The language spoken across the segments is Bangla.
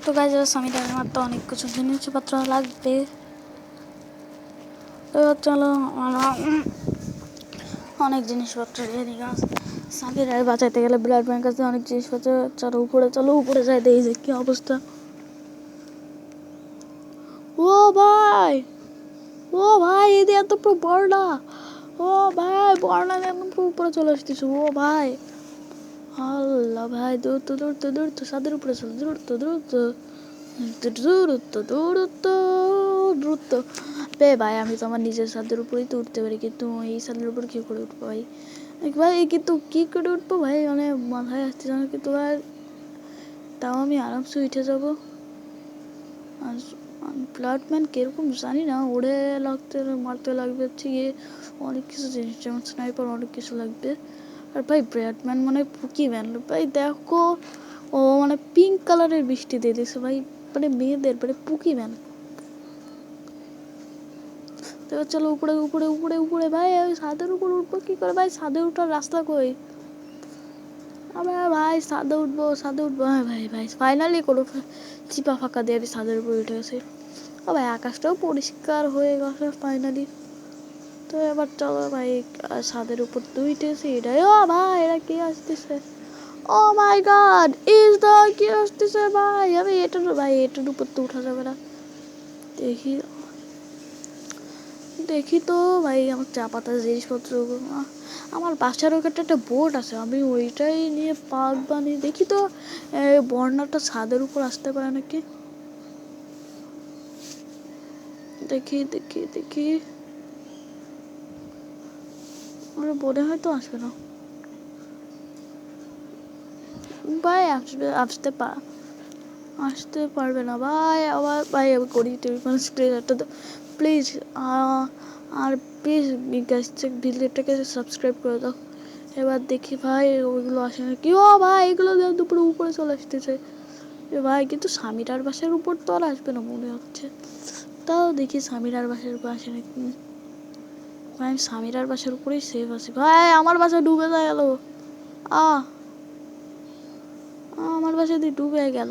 তো গাইজ সামিটার আমার তো অনেক কিছু জিনিসপত্র লাগবে। তো চলো অনেক জিনিসপত্র নিয়ে গাছ সামির বাঁচাইতে গেলে ব্লাড ব্যাংক কাছে অনেক জিনিসপত্র। চলো উপরে যাই দেখি যে কি অবস্থা। ও ভাই এদের এত পুরো বর্ণা। ও ভাই বর্ণা একদম উপরে চলে আসতেছে। ও ভাই আল্লাহ ভাই দূরত্ব সাদের উপরে চলো দ্রুত বে ভাই। আমি তো আমার নিজের ছাদের উপরেই তো উঠতে পারি, কিন্তু এই ছাদের উপর কি করে উঠবো ভাই? ভাই কিন্তু কি করে উঠবো ভাই, মানে মাথায় আসতে জানো কিন্তু ভাই। তাও আমি আরামসে উঠে যাবো। আর ব্লাডম্যান কিরকম জানি না, ওড়ে মারতে লাগবে হচ্ছে গিয়ে অনেক কিছু জিনিস, যেমন স্নাইপার অনেক কিছু লাগবে। আর ভাই ব্র্যাডম্যান মানে পুকি ম্যান ভাই, দেখো ও মানে পিঙ্ক কালারের বৃষ্টি দিয়ে দিয়েছে ভাই, মানে মেয়েদের মানে পুকি ম্যান। তো চলো উপরে উপরে উপরে উপরে ভাই, আমি ছাদের উপর উঠবো কি করে ভাই? ছাদে উঠার রাস্তা কই? আবার ভাই ছাদে উঠবো হ্যাঁ ভাই ভাই ফাইনালি কোনো চিপা ফাঁকা দিয়ে আমি ছাদের উপর উঠে গেছি। ও ভাই আকাশটাও পরিষ্কার হয়ে গেছে ফাইনালি। তো এবার চলো ভাই ছাদের উপর তো উঠেছি। এটাই ও ভাই এরা কে আসতেছে? ও মাই গড ইজ দা কি আসতেছে ভাই? আমি এটার উপর তো উঠা যাবে না। দেখি তো ভাই আমার চা পাতা জিনিসপত্র। আমার বাসার ওখানে একটা বোট আছে, আমি ওইটাই নিয়ে পাক বানিয়ে দেখি তো বর্ণাটা ছাদের উপর আসতে পারে নাকি। দেখি দেখি দেখি ওরা মনে হয়তো আসবে না ভাই। আসতে পারবে না ভাই। আবার ভাই আমি করি প্লিজ প্লিজ আর প্লিজ ভিডিওটাকে সাবস্ক্রাইব করে দাও। এবার দেখি ভাই ওইগুলো আসে না কি। ও ভাই এগুলো দুপুরে উপরে চলে আসতেছে ভাই, কিন্তু স্বামীটার বাসার উপর তো আর আসবে না মনে হচ্ছে। তাও দেখি স্বামীরার বাসার উপর আসে নাকি। ভাই আমি স্বামীরার বাসার উপরেই সেফ আছি ভাই। আমার বাসা ডুবে গেল। আমার বাসা দিয়ে ডুবে গেল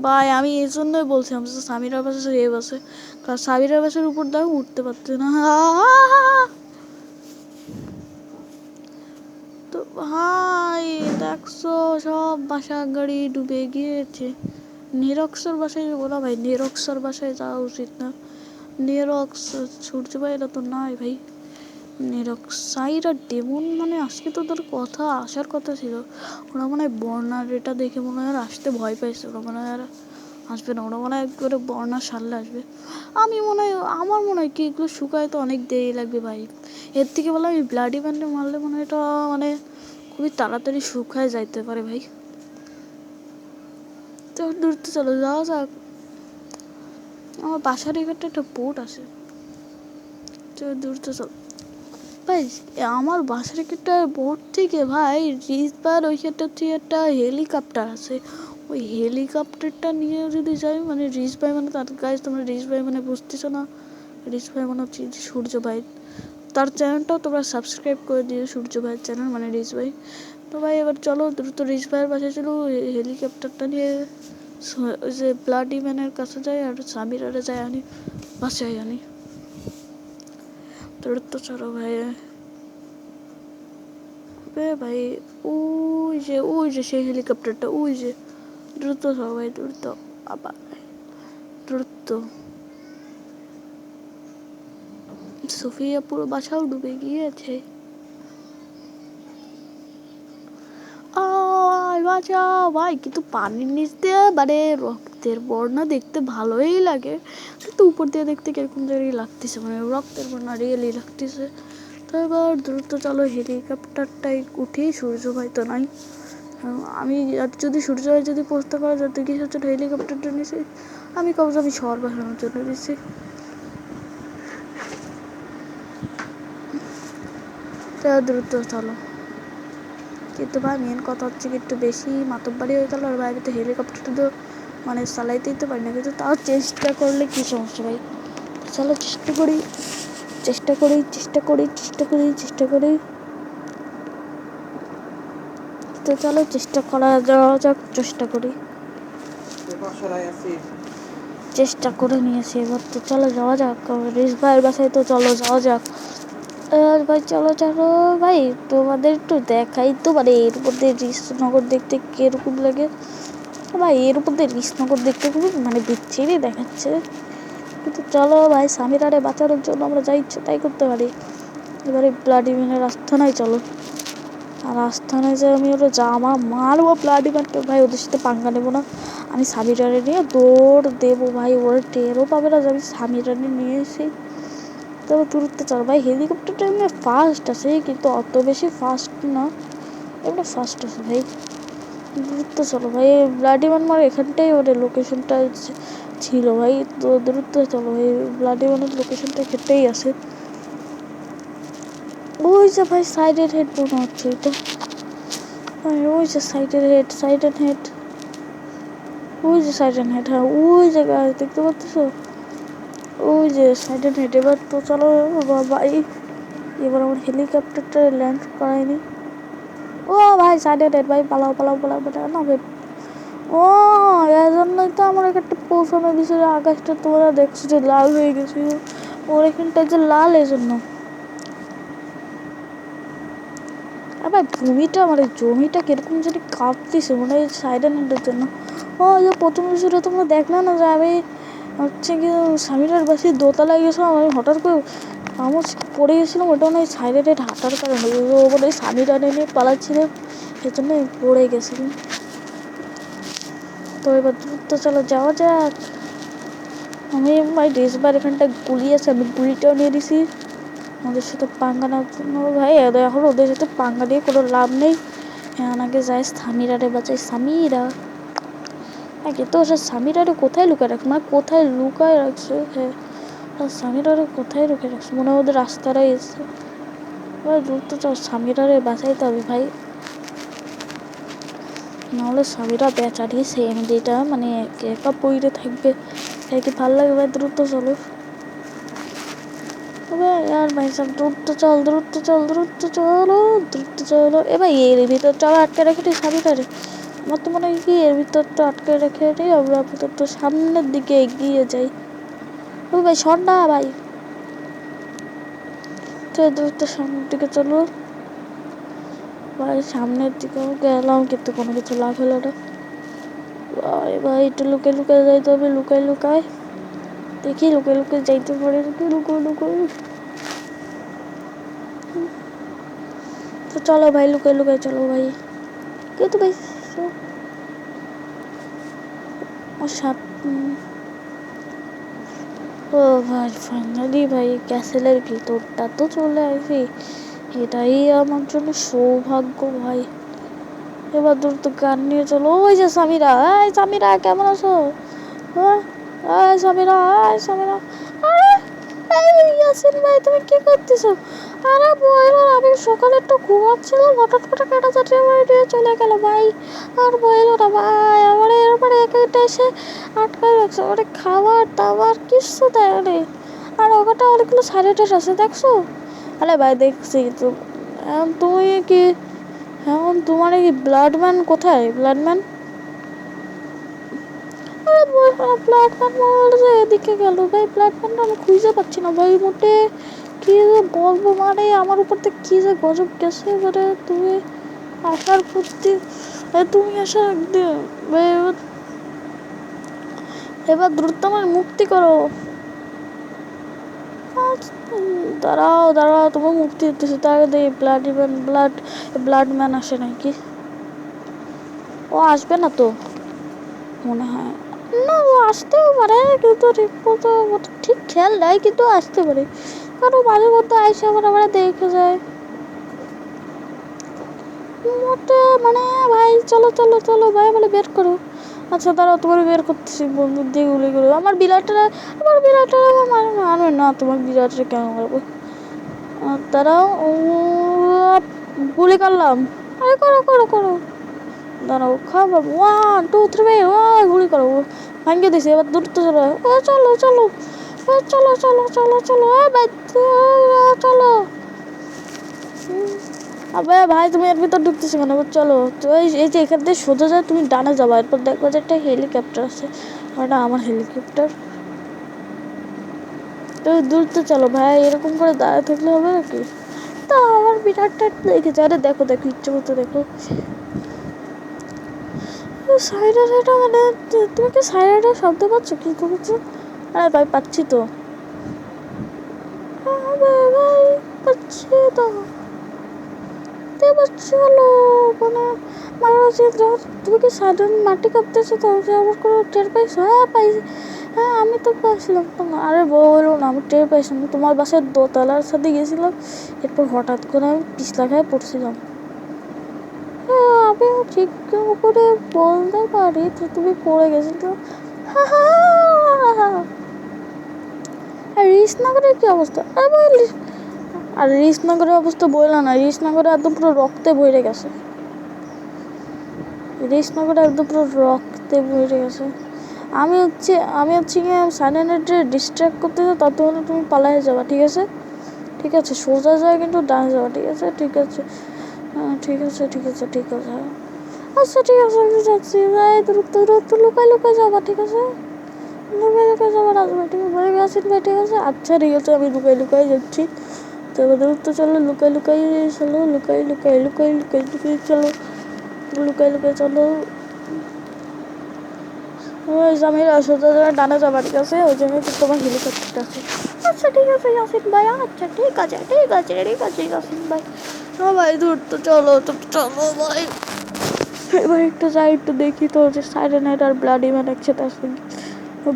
ভাই। আমি এই জন্যই বলছিলাম যে স্বামীরার বাসা সেফ আছে, কারণ স্বামীরার বাসার উপর দাও উঠতে পারছে না। তো ভাই দেখছো সব বাসা গাড়ি ডুবে গিয়েছে। নিরক্ষর বাসায় যাবো না ভাই, নিরক্ষর বাসায় যাওয়া উচিত না। নিরক্স সূর্য ভাই এরা তো নাই ভাই। নিরক্সাইরা ডেমন মানে আজকে তো তোর কথা আসার কথা ছিল। ওরা মনে হয় বর্ণার এটা দেখে মনে হয় আসতে ভয় পাইছে। ওরা মনে হয় আর আসবে না। ওরা মনে হয় একবারে বর্ণার সারলে আসবে। আমার মনে হয় কি এগুলো শুকায় তো অনেক দেরি লাগবে ভাই। এর থেকে বলে আমি ব্লাডি ব্যান্ডে মারলে মনে হয় এটা মানে খুবই তাড়াতাড়ি শুকায় যাইতে পারে ভাই। তো দূরতে চলো যাওয়া যাক। আমার বাসার এখানটা একটা বোট আছে, তো দূরতে চলো ভাই। আমার বাসার একটা বোট থেকে ভাই রিসবার ওইখানটা হচ্ছে একটা হেলিকপ্টার আছে। ওই হেলিকপ্টারটা নিয়ে যদি যাই মানে রিস ভাই মানে তার গাইজ তোমরা রিস ভাই মানে বুঝতেছো না। রিস ভাই মানে হচ্ছে সূর্য ভাই, তার চ্যানেলটাও তোমরা সাবস্ক্রাইব করে দিও। সূর্য ভাইয়ের চ্যানেল মানে রিস ভাই। তো ভাই এবার চলো দ্রুত রিস ভাইয়ের বাসায় চলো, হেলিকপ্টারটা নিয়ে ওই যে ব্লাডি ম্যানের কাছে যাই আর সামির আরে যাই আনি, বাসায় আনি। দ্রুত চলো ভাই। ভাই ওই যে সেই হেলিকপ্টারটা ওই যে। দ্রুত সবাই দ্রুত আবার দ্রুত। সোফিয়া পুরো বাসাও ডুবে গিয়েছে। বাঁচাও ভাই, কিন্তু পানির নিচ দিয়ে মানে রক্তের বর্ণা দেখতে ভালোই লাগে, কিন্তু উপর দিয়ে দেখতে কিরকম জানি লাগতেছে, মানে রক্তের বর্ণা রিয়েলি লাগতেছে। তো এবার দ্রুত চলো হেলিকপ্টারটাই উঠি। সূর্য ভাই তো নাই। আমি যদি সূর্য ভাই যদি পৌঁছতে পারে যাতে কি হচ্ছে হেলিকপ্টারটা নিয়েছি, আমি কবে আমি শহর বাসানোর জন্য দিচ্ছি। দ্রুত চলো। কিন্তু ভাই মেন কথা হচ্ছে কি একটু বেশি মাতব্বাড়ি হয়ে গেল। আর ভাই তো হেলিকপ্টারটা তো মানে চালাইতেই তো পারি না, কিন্তু তাও চেষ্টা করলে কী সমস্যা ভাই। চলো চেষ্টা করি। তো চলো চেষ্টা করা যাওয়া যাক, চেষ্টা করি, চেষ্টা করে নিয়েছি এবার। তো চলো যাওয়া যাক রিস ভাইয়ের বাসায়, তো চলো যাওয়া যাক। ভাই চলো চলো ভাই, তোমাদের একটু দেখাই তো, মানে এর উপর দিয়ে রিসনগর দেখতে কিরকম লাগে ভাই। এর উপর দিয়ে রিসনগর দেখতে খুবই মানে বিচ্ছিরি দেখাচ্ছে, কিন্তু চলো ভাই সামিরারে বাঁচানোর জন্য আমরা যা ইচ্ছে তাই করতে পারি। এবারে ব্লাডি ম্যানের আস্থানায় চলো, আর আস্থানায় যে আমি ওরা জামা মারবো ব্লাডি ম্যানকে ভাই, ওদের সাথে পাঙ্গা নেবো না। আমি সামিরারে নিয়ে দৌড় দেবো ভাই, ওরা টেরও পাবে না যে আমি সামিরারে নিয়ে এসে। তবে দূরত্বে চলো ভাই, হেলিকপ্টারটা এমনি ফাস্ট আছে কিন্তু অত বেশি ফাস্ট না, এমনি ফাস্ট আছে ভাই। দূরত্ব চলো ভাই, ব্লাডি ম্যান মার এখানটাই ওদের লোকেশনটা ছিল ভাই। তো দূরত্ব চলো ভাই, ব্লাডি ম্যানের লোকেশনটা খেটেই আছে। ওই যে ভাই সাইডের হেড মনে হচ্ছে এটা, ওই যে সাইডের হেড, সাইডের হেড, ওই যে সাইডের হেড, হ্যাঁ ওই জায়গায় দেখতে পাচ্ছ, ওই যে সাইডের হেড। এবার তো চলো ভাই, এবার আমার হেলিকপ্টারটা ল্যান্ড করায়নি। ও ভাই সাইডের হেড ভাই, পালাও পালাও পালাও পালাও না ভাই। ও এর জন্যই তো আমার একটা পৌঁছানোর বিষয়ে আকাশটা তোমরা দেখছো যে লাল হয়ে গেছিল, ওর এখানটা যে লাল এই জন্য। ভাই ভূমিটা মানে জমিটা কিরকম যদি কাঁপতেছে মনে হয় সাইডের নেটের জন্য। ও যে প্রথম বিষয়টা তোমরা দেখলে না যে আমি হচ্ছে কি সামিরার বাসি দোতলায় গেছিলাম, আমি হঠাৎ করে আমার পড়ে গেছিলাম, ওটা মনে হয় সাইডের হেড হাঁটার কারণে, ও মনে হয় সামিরারে নিয়ে পালাচ্ছিলাম সেই জন্য পড়ে গেছিলাম। তো এবার দ্রুত চলো যাওয়া যাক। আমি ভাই রেসবার এখানটা গুলি আছে, আমি গুলিটাও নিয়ে দিছি ওদের সাথে পাঙ্গা নেওয়ার জন্য ভাই। এখন ওদের সাথে পাঙ্গা দিয়ে কোনো লাভ নেই, হ্যাঁ আগে যাই সামিরারে বাঁচাই। সামিরা আগে তো সে সামিরারে কোথায় লুকায় রাখছে, মানে কোথায় লুকায় রাখছে, হ্যাঁ সামিরারে কোথায় লুকায় রাখছে, মনে হয় ওদের রাস্তাটাই এসছে ভাই। দ্রুত চল সামিরারে বাঁচাইতে হবে ভাই, নাহলে সামিরা বেচারি সেম যেটা মানে একা পইরে থাকবে, কি ভালো লাগে ভাই। দ্রুত চলো यार भाई सब দ্রুত চল দ্রুত চল দ্রুত চলো দ্রুত চলো। এ ভাই এর ভিতর চলো আটকে রেখে দিই সাবিটারে, আমার তো মনে হয় কি এর ভিতর তো আটকে রেখে দিই, আমরা আপাতত সামনের দিকে এগিয়ে যাই। ও ভাই সন্ধ্যা ভাই, তো দ্রুত সামনের দিকে চলো ভাই। সামনের দিকেও গেলাম কিন্তু কোনো কিছু লাভ হলো না ভাই। ভাই একটু লুকে লুকে যাইতে হবে, লুকায় লুকায় দেখি, লুকে লুকে যাইতে পারে নাকি, লুকো লুকো। তো চলো ভাই লুকায় লুকায় চলো ভাই, কেউ তো ভাই সাত। ও ভাই ফাইনালি ভাই ক্যাসেলের ভিতরটা তো চলে আসি, এটাই আমার জন্য সৌভাগ্য ভাই। এবার দ্রুত গান নিয়ে চলো। ওই যে সামিরা, এই সামিরা কেমন আছো? এই সামিরা, এই সামিরা, ইয়াসিন ভাই তুমি কি করতেছো? আরে বয়লো, আমি সকালে একটু ঘুমাচ্ছিলাম, হঠাৎ করে কাটা চাটি আমার দিয়ে চলে গেল ভাই। আর বয়লো না ভাই, আমার এরপরে একটা এসে আটকায় রাখছে, মানে খাবার দাবার কিছু দেয় রে। আর ওখানটা অনেকগুলো সাইলেন্টার আছে দেখছো? আরে ভাই দেখছি তো। এখন তুমি কি, এখন তোমার কি ব্লাডম্যান কোথায়? ব্লাডম্যান, ব্লাডম্যান বলছে এদিকে গেল ভাই। ব্লাডম্যানটা আমি খুঁজে পাচ্ছি না ভাই মোটে, কি যে বলবো, মানে আমার উপর থেকে কি যে গজব গেছে। এবারে তুমি আসার প্রতি, তুমি আসার একদিন এবার দ্রুত আমার মুক্তি করো। দাঁড়াও দাঁড়াও, তোমার মুক্তি দিতেছে তার আগে দেখি ব্লাডম্যান আসে নাকি। ও আসবে না তো মনে হয়, না ও আসতেও পারে কিন্তু ঠিক খেয়াল নাই, কিন্তু আসতে পারে কারণ মাঝে মধ্যে আইসে আবার আমরা দেখে যায় মোটে। মানে ভাই চলো চলো চলো ভাই বলে বের করো। আচ্ছা দাঁড়াও তোমার বের করতেছি, বন্ধুর দিয়ে গুলি করো। আমার বিড়ালটা আমার মারবে না, তোমার বিড়ালটা কেন মারবো? দাঁড়াও, গুলি করলাম। আরে করো করো করো, দাঁড়াও খাবো, 1 2 3 গুলি করো, ভাঙিয়ে দিছি। এবার দ্রুত চলো, চলো চলো চলো চলো চলো চলো ভাই চলো। আবে ভাই তুমি এর ভিতর ঢুকতেছো কেন? চলো তো এই যে এখান থেকে সোজা যায়, তুমি ডানে যাবা, এরপর দেখবো যে একটা হেলিকপ্টার আছে, ওটা আমার হেলিকপ্টার। তো দ্রুত চলো ভাই, এরকম করে দাঁড়ায় থাকলে হবে নাকি? তা আমার বিরাটটা দেখেছে, আরে দেখো দেখো, ইচ্ছে মতো দেখো সাইডে সাইডে, মানে তুমি কি সাইডে শব্দ পাচ্ছ? কি করেছো? আরে ভাই পাচ্ছি তো, ভাই পাচ্ছি তো, পাচ্ছি হলো, মানে আমার উচিত তুমি কি সাইডেন মাটি কাঁপতেছো তো, যে আমার কোনো টের পাইছো? হ্যাঁ পাইছি, হ্যাঁ আমি তো পাইছিলাম তোমার। আরে বলো না, আমি টের পাইছিলাম, তোমার বাসায় দোতলার সাথে গেছিলাম, এরপর হঠাৎ করে আমি পিছলা খায় পড়ছিলাম। হ্যাঁ আমি ঠিক করে বলতে পারি তো, তুমি পড়ে গেছিল। আর রিসনগরের কি অবস্থা? আর রিসনগরের অবস্থা বললো না, রিসনগরে একদম পুরো রক্তে ভরে গেছে, রিসনগরে একদম পুরো রক্তে ভরে গেছে। আমি হচ্ছে কি সাইলেন্টে ডিস্ট্র্যাক্ট করতেছে, ততক্ষণে তুমি পালাই যাবা, ঠিক আছে? ঠিক আছে, সোজা যায় কিন্তু ডানে যাবা, ঠিক আছে? ঠিক আছে, হ্যাঁ ঠিক আছে ঠিক আছে ঠিক আছে, আচ্ছা ঠিক আছে আমি যাচ্ছি ভাই, দ্রুত দ্রুত লুকাই লুকাই যাবা, ঠিক আছে? লুকাই লুকাই যাবা রাজভাই, ঠিক আছে ভাই, আসেন ভাই, ঠিক আছে? আচ্ছা ঠিক আছে, আমি লুকাই লুকাই যাচ্ছি। তো দ্রুত চলো, লুকাই লুকাই চলো, লুকাই লুকাই লুকাই লুকাই লুকাই চলো, লুকাই লুকাই চলো। ওই জামিরা সোজা যারা ডানে যাবা, ঠিক আছে? ওই জন্য তোমার হেলিকপ্টার আছে। আচ্ছা ঠিক আছে ইয়াসিন ভাই, আচ্ছা ঠিক আছে ঠিক আছে ঠিক আছে ইয়াসিন ভাই। হ্যাঁ ভাই দ্রুত চলো, তো চলো ভাই, এবার একটু যাই, একটু দেখি তো যে সাইরেনাইট আর ব্লাডি ম্যান একসাথে আসবে।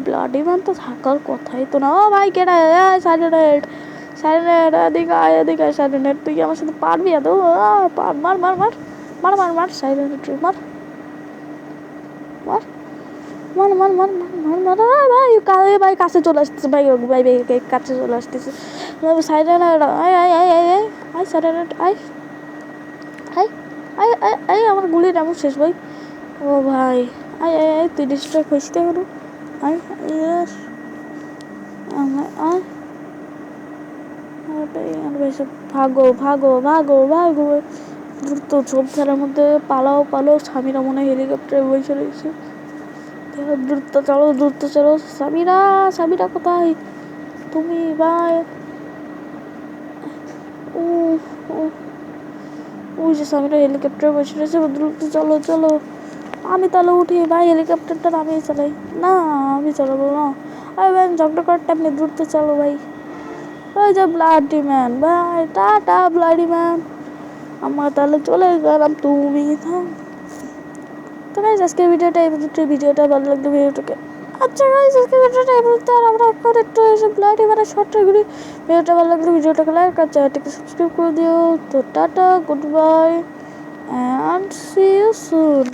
ব্লাডি ম্যান তো থাকার কথাই তো না। ও ভাই কেনা সাইরেনাইট, সাইরেনাইট এদিকে আয়, এদিকে আয় সাইরেনাইট, তুই কি আমার সাথে পারবি? এত মার মার মার মার মার মার সাইরেনাইট, মার মার মার মার মার মার মার মার ভাই, ভাই কাছে চলে আসতেছে ভাই, ভাই ভাই কাছে চলে আসতেছে সাইরেনাইট, আয় আয় আয় আয় আয় আয় সাইরেনাইট আয় আয় আয় আয় আয়, আমার গুলির এমন শেষ ভাই। ও ভাই আয় আয় আয়, তুই ডিস্ট্রাক্ট হয়েছিস কেন? আয় আয় আয়, ভাগো ভাগো ভাগো ভাগো, দ্রুত ঝোপ ঝাড়ের মধ্যে পালাও পালাও। স্বামীরা মনে হয় হেলিকপ্টারে বসে রয়েছে, দ্রুত চলো দ্রুত চলো। সামিরা, সামিরা কোথায় তুমি ভাই? ও ও, ওই যে সামিরা হেলিকপ্টারে বসে রয়েছে, দ্রুত চলো চলো। আমি তাহলে উঠি ভাই, হেলিকপ্টারটা আমি চালাই না, আমি চালাবো না। আরে ভাই ঝগড়া করার টাইম নেই, দ্রুত চলো ভাই। ওই যে ব্লাডি ম্যান ভাই, টাটা ব্লাডি ম্যান, আমরা তাহলে চলে গেলাম, তুমি থাম। তো গাইস আজকের ভিডিওটা ভালো লাগলো ভিডিওটাকে, আচ্ছা গাইস আজকের ভিডিওটা এই পর্যন্ত, আর আমরা এখন একটু এসে ব্লাডি ম্যানের শর্টটা ঘুরি। ভিডিওটা ভালো লাগলো ভিডিওটাকে লাইক আর চ্যানেলটাকে সাবস্ক্রাইব করে দিও। তো tata, good bye and see you soon.